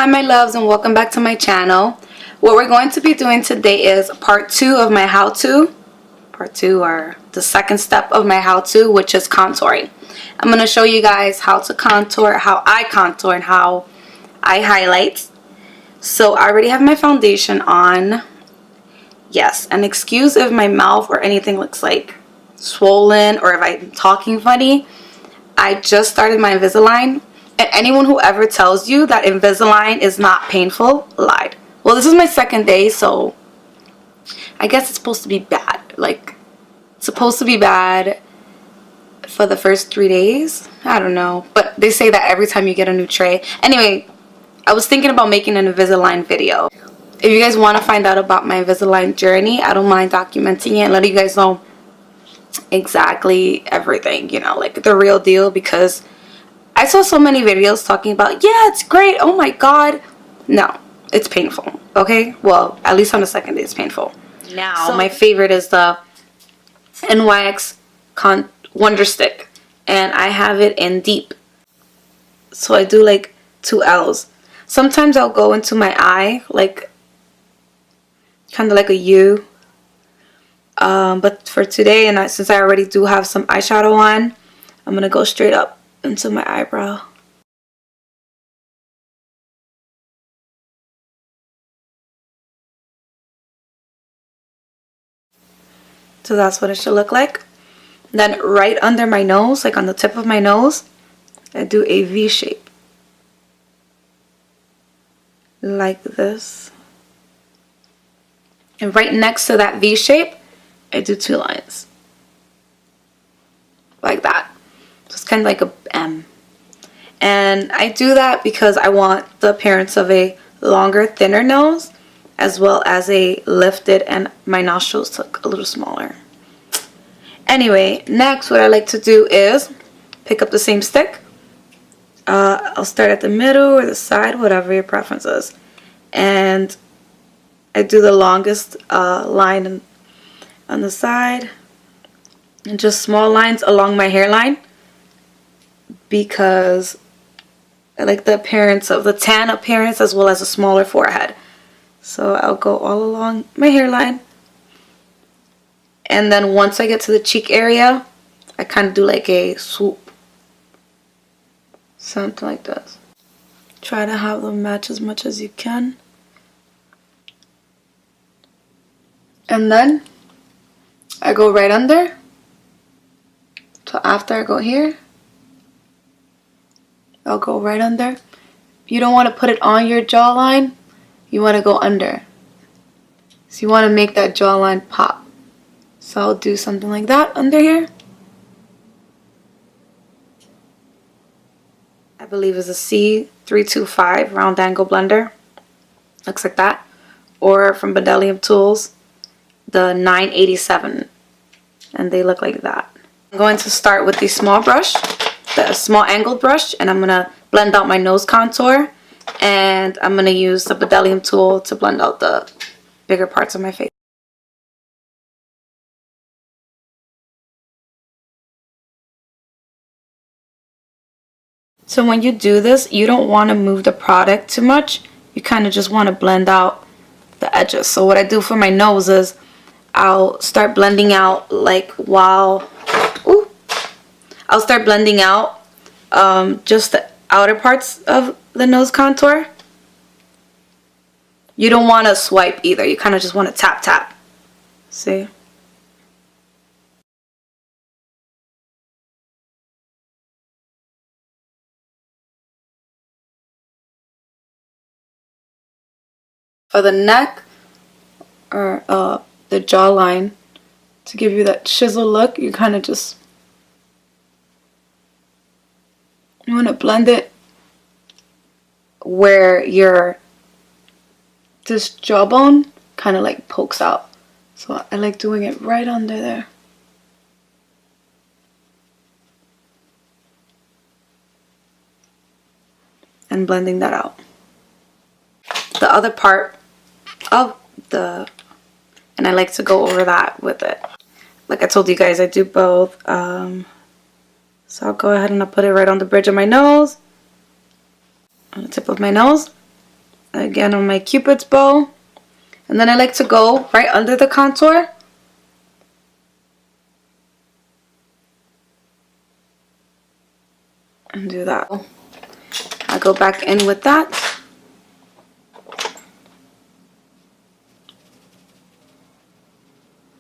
Hi my loves, and welcome back to my channel. What we're going to be doing today is part 2 of my how-to. Part 2, or the second step of my how-to, which is contouring. I'm going to show you guys how to contour, how I contour, and how I highlight. So I already have my foundation on. Yes, and excuse if my mouth or anything looks like swollen or if I'm talking funny. I just started my Invisalign. And anyone who ever tells you that Invisalign is not painful lied. Well, this is my second day, so I guess it's supposed to be bad. Like, it's supposed to be bad for the first 3 days. I don't know. But they say that every time you get a new tray. Anyway, I was thinking about making an Invisalign video. If you guys want to find out about my Invisalign journey, I don't mind documenting it and letting you guys know exactly everything, you know, like the real deal, because I saw so many videos talking about, yeah, it's great, oh my god. No, it's painful, okay? Well, at least on the second day it's painful. Now, so my favorite is the NYX Wonder Stick, and I have it in deep. So I do like 2 L's. Sometimes I'll go into my eye, like kind of like a U. But for today, and since I already do have some eyeshadow on, I'm gonna go straight up into my eyebrow. So that's what it should look like. Then right under my nose, like on the tip of my nose, I do a V shape. Like this. And right next to that V shape, I do 2 lines. Like that. So it's kind of like a M. And I do that because I want the appearance of a longer, thinner nose, as well as a lifted, and my nostrils look a little smaller. Anyway, next what I like to do is pick up the same stick. I'll start at the middle or the side, whatever your preference is. And I do the longest line on the side. And just small lines along my hairline, because I like the appearance of the tan appearance as well as a smaller forehead. So I'll go all along my hairline. And then once I get to the cheek area, I kind of do like a swoop. Something like this. Try to have them match as much as you can. And then I go right under. So after I go here, I'll go right under. If you don't want to put it on your jawline, you want to go under. So you want to make that jawline pop. So I'll do something like that under here. I believe it's a C325 round angle blender. Looks like that. Or from Bdellium Tools, the 987. And they look like that. I'm going to start with the small brush, the small angled brush, and I'm going to blend out my nose contour. And I'm going to use the Bdellium tool to blend out the bigger parts of my face. So when you do this, you don't want to move the product too much. You kind of just want to blend out the edges. So what I do for my nose is I'll start blending out like while... Ooh, I'll start blending out just the outer parts of the nose contour. You don't want to swipe either. You kind of just want to tap tap. See? For the neck or the jawline, to give you that chisel look, you kind of just... You want to blend it where this jawbone kind of like pokes out. So I like doing it right under there. And blending that out. The other part of and I like to go over that with it. Like I told you guys, I do both. So I'll go ahead and I'll put it right on the bridge of my nose, on the tip of my nose, again on my Cupid's bow. And then I like to go right under the contour. And do that. I go back in with that.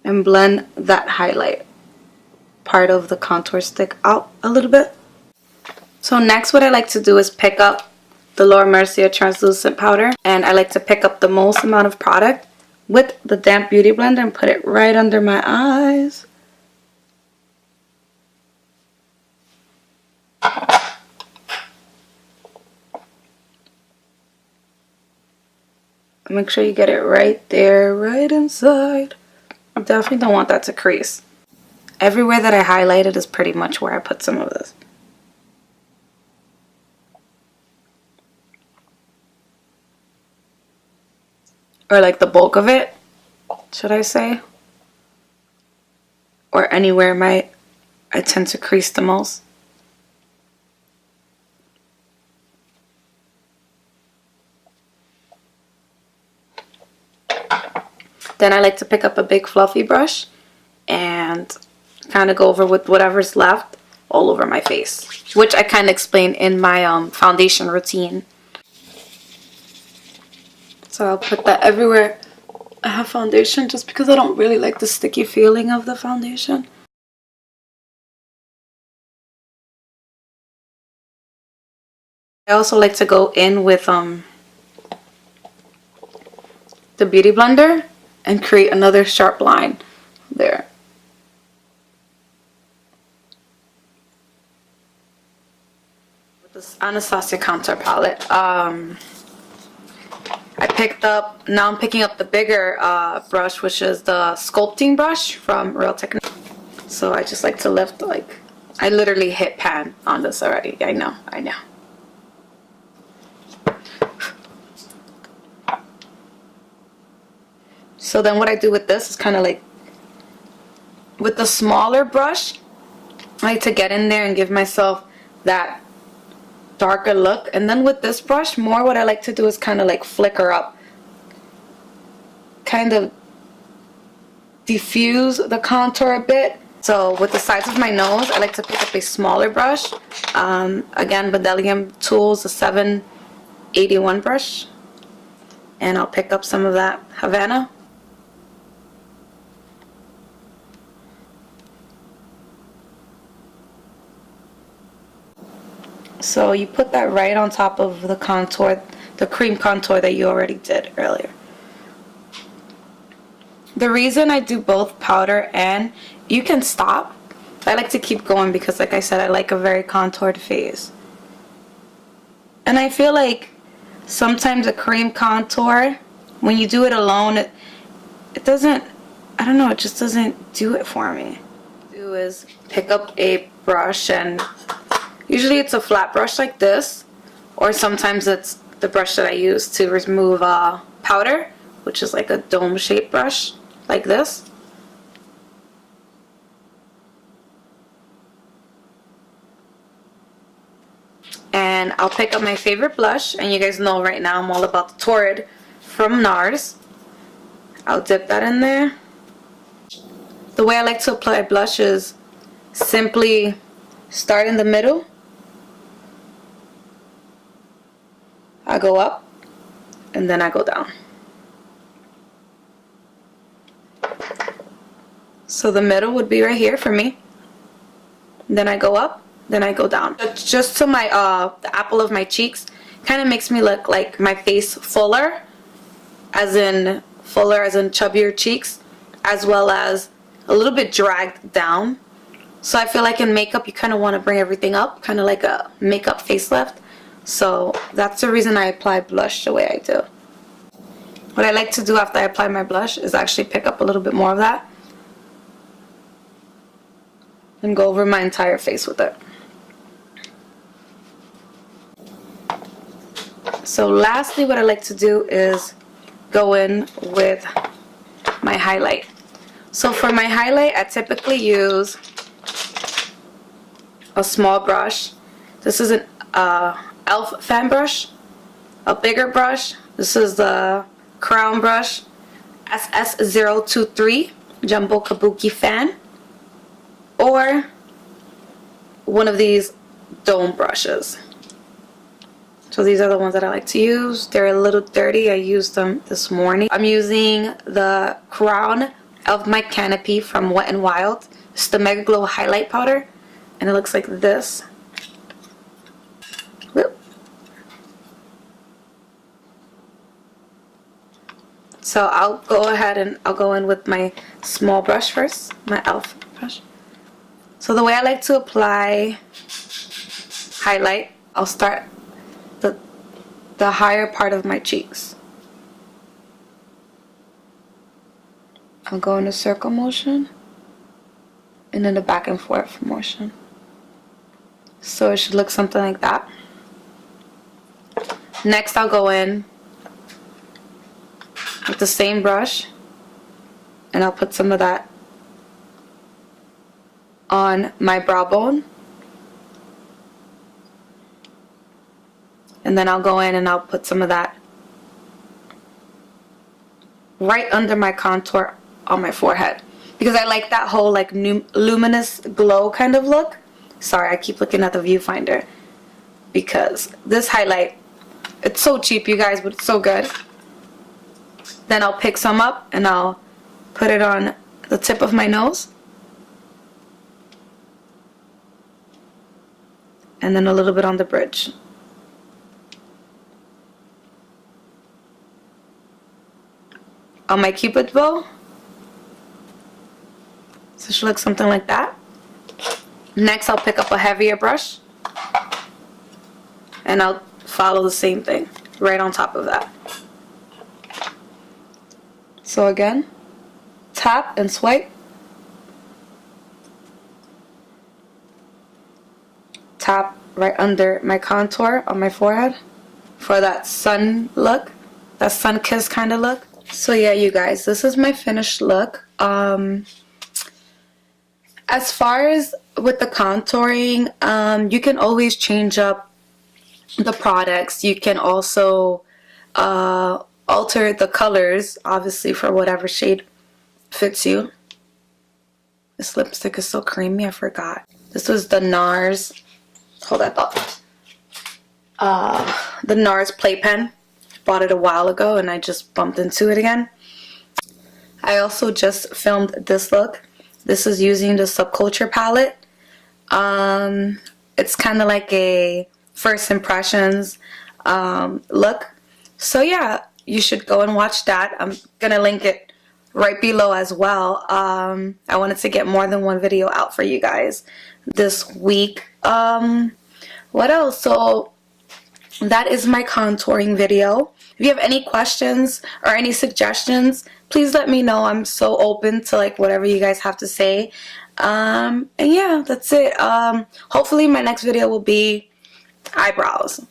And blend that highlight part of the contour stick out a little bit. So next what I like to do is pick up the Laura Mercier translucent powder, and I like to pick up the most amount of product with the damp beauty blender and put it right under my eyes. Make sure you get it right there, right inside. I definitely don't want that to crease. Everywhere that I highlighted is pretty much where I put some of this. Or like the bulk of it, should I say? Or anywhere I tend to crease the most. Then I like to pick up a big fluffy brush and kind of go over with whatever's left all over my face, which I kind of explain in my foundation routine. So I'll put that everywhere I have foundation, just because I don't really like the sticky feeling of the foundation. I also like to go in with the beauty blender and create another sharp line there. With this Anastasia contour palette, I picked up, now I'm picking up the bigger brush, which is the Sculpting brush from Real Technique. So I just like to lift, like, I literally hit pan on this already. I know. So then what I do with this is kind of like, with the smaller brush, I like to get in there and give myself that darker look. And then with this brush, more what I like to do is kind of like flicker up, kind of diffuse the contour a bit. So with the size of my nose, I like to pick up a smaller brush. Again, Bdellium Tools, a 781 brush. And I'll pick up some of that Havana. So you put that right on top of the contour, the cream contour that you already did earlier. The reason I do both powder and, you can stop, I like to keep going because, like I said, I like a very contoured face. And I feel like sometimes a cream contour, when you do it alone, it doesn't, I don't know, it just doesn't do it for me. What I do is pick up a brush, and usually it's a flat brush like this, or sometimes it's the brush that I use to remove powder, which is like a dome shaped brush like this. And I'll pick up my favorite blush, and you guys know right now I'm all about the Torrid from Nars. I'll dip that in there. The way I like to apply blush is simply start in the middle. I go up, and then I go down. So the middle would be right here for me. Then I go up, then I go down. Just to my the apple of my cheeks, kind of makes me look like my face fuller, as in chubbier cheeks, as well as a little bit dragged down. So I feel like in makeup you kind of want to bring everything up, kind of like a makeup facelift. So that's the reason I apply blush the way I do. What I like to do after I apply my blush is actually pick up a little bit more of that and go over my entire face with it. So lastly, what I like to do is go in with my highlight. So for my highlight, I typically use a small brush. This is an e.l.f. fan brush. A bigger brush, This is the Crown Brush SS023 Jumbo Kabuki fan, or one of these dome brushes. So these are the ones that I like to use. They're a little dirty. I used them this morning. I'm using the Crown of my Canopy from Wet n Wild. It's the Mega Glow Highlight Powder, and it looks like this. Whoop. So I'll go ahead and I'll go in with my small brush first, my e.l.f. brush. So the way I like to apply highlight, I'll start the higher part of my cheeks. I'll go in a circle motion and then the back and forth motion. So it should look something like that. Next I'll go in with the same brush and I'll put some of that on my brow bone. And then I'll go in and I'll put some of that right under my contour on my forehead, because I like that whole like new luminous glow kind of look. Sorry, I keep looking at the viewfinder because this highlight, it's so cheap, you guys, but it's so good. Then I'll pick some up and I'll put it on the tip of my nose, and then a little bit on the bridge. On my Cupid bow, so it should look something like that. Next I'll pick up a heavier brush and I'll follow the same thing right on top of that. So again, tap and swipe, tap right under my contour on my forehead for that sun look, that sun kiss kind of look. So yeah, you guys, this is my finished look. As far as with the contouring, you can always change up the products. You can also alter the colors, obviously, for whatever shade fits you. This lipstick is so creamy, I forgot. This was the Nars, hold that thought. The Nars playpen. Bought it a while ago and I just bumped into it again. I also just filmed this look. This is using the Subculture palette. It's kind of like a first impressions look. So yeah, you should go and watch that. I'm gonna link it right below as well. I wanted to get more than one video out for you guys this week. What else? So that is my contouring video. If you have any questions or any suggestions, please let me know. I'm so open to like whatever you guys have to say. And yeah, that's it. Hopefully my next video will be eyebrows,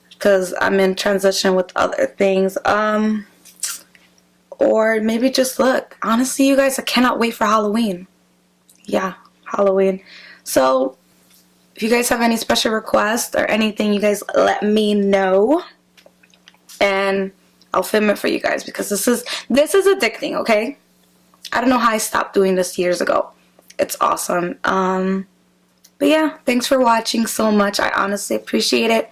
because I'm in transition with other things. Or maybe just look. Honestly, you guys, I cannot wait for Halloween. Yeah, Halloween. So if you guys have any special requests or anything, you guys let me know, and I'll film it for you guys, because this is addicting, okay? I don't know how I stopped doing this years ago. It's awesome. But yeah, thanks for watching so much. I honestly appreciate it.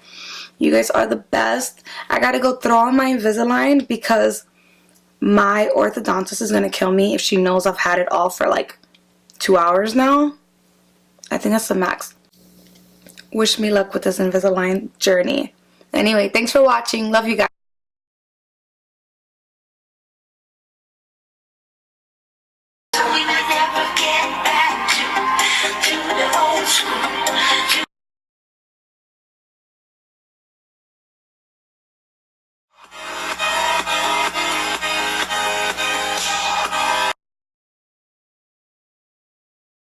You guys are the best. I gotta go throw on my Invisalign because my orthodontist is gonna kill me if she knows I've had it all for like 2 hours now. I think that's the max. Wish me luck with this Invisalign journey. Anyway, thanks for watching. Love you guys.